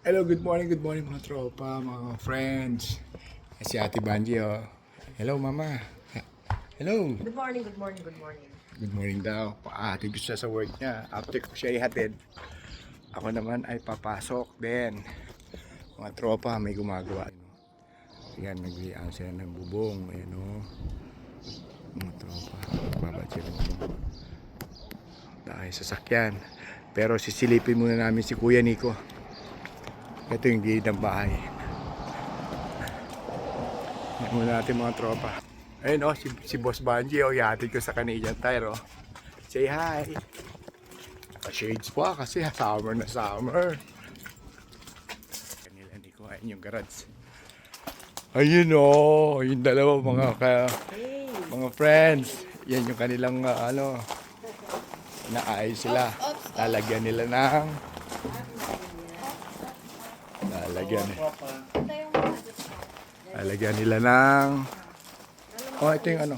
Hello, good morning mga tropa, mga friends. Si Ate Banji, oh. Hello, Mama. Hello. Good morning, good morning, good morning. Good morning daw. Paatid ko siya sa work niya. After ko siya ihatid, ako naman ay papasok din. Mga tropa, may gumagawa. Yan, nagliaan sila ng bubong. Ayan, oh. Mga tropa, babadya ng bubong. Dahil sasakyan. Pero sisilipin muna namin si Kuya Nico. Ito yung gilid ng bahay. Yan muna natin mga tropa. Ayun oh, si Boss Banji oh, ihatid ko sa Canadian Tire oh. Say hi! Naka-shades pa kasi summer na summer. Kanila hindi ko ayun yung garage. Ayun oh, yung dalawa mga friends. Yan yung kanilang naayos sila. Lalagyan nila ng lalagyan nila ng ito yung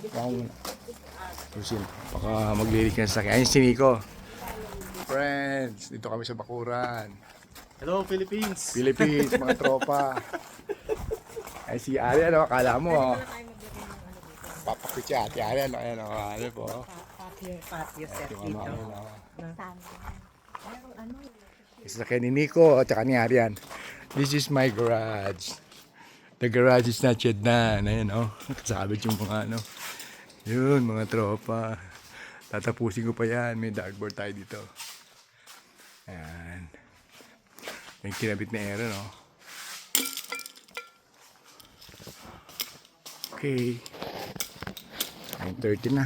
baka muna baka maglilig ka sa akin. Ayun si Nico. Friends, dito kami sa Bakuran. Hello Philippines, Mga tropa. Ay si Ari, akala mo papakit si Ate Ari, ano po. Patio set dito. Isa kay ni Nico at saka ni Arian. This is my garage. The garage is not yet done. Ayan o. Kasabit yung mga Yun mga tropa. Tatapusin ko pa yan. May dartboard tayo dito. Ayan. Yung kinabit na aero no. Okay. 9:30 na.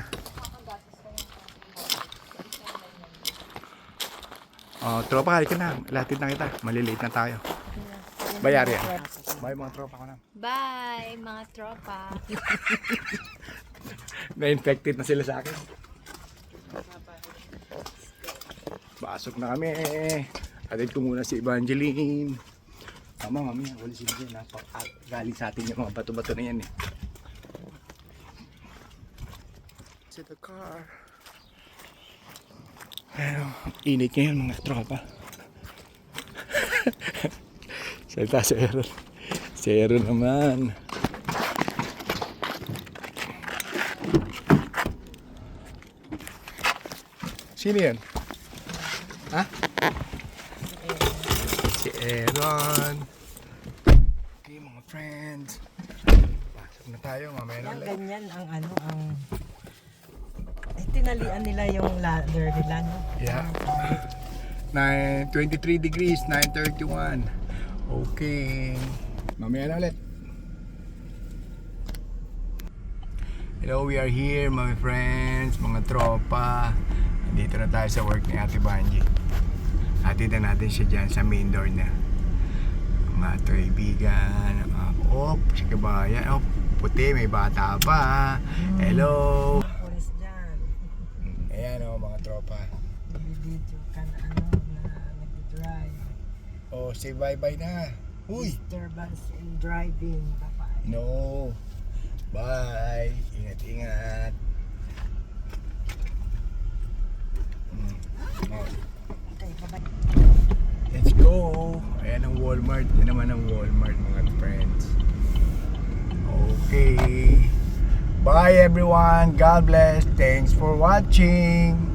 Tropa, halika na. Latid na kita. Malilate na tayo. Bye, Arian. Bye, mga tropa ko na. Bye, mga tropa. Na-infected na sila sa akin. Pasok na kami. Atid ko muna si Evangeline. Mami, wala sila dyan. Galing sa atin yung mga bato-bato na yan eh. To the car. Pero, init ngayon mga tropa. Salita si Aaron. Si Aaron naman. Sino yan? Ha? Si Aaron. Okay mga friends. Pasok na tayo mamaya na ulit. Ganyan ang tinalian nila yung ladder nila, no? Yeah. 23 degrees, 9:31. Okay. Mamaya na ulit. Hello, we are here mga friends, mga tropa. Nandito na tayo sa work ni Ate Banji. Hatid na natin siya dyan sa main door na. Mga kaibigan, si kabayan. Puti, may bata pa. Hello. Pulis dyan. Ayan mga tropa. Video ka na nag-drive. Say bye-bye na. Uy! Disturbance in driving. Bye-bye. No. Bye. Ingat-ingat. Okay, bye-bye. Let's go. Ayan ang Walmart. Yan naman ang Walmart mga friends. Okay. Bye everyone. God bless. Thanks for watching.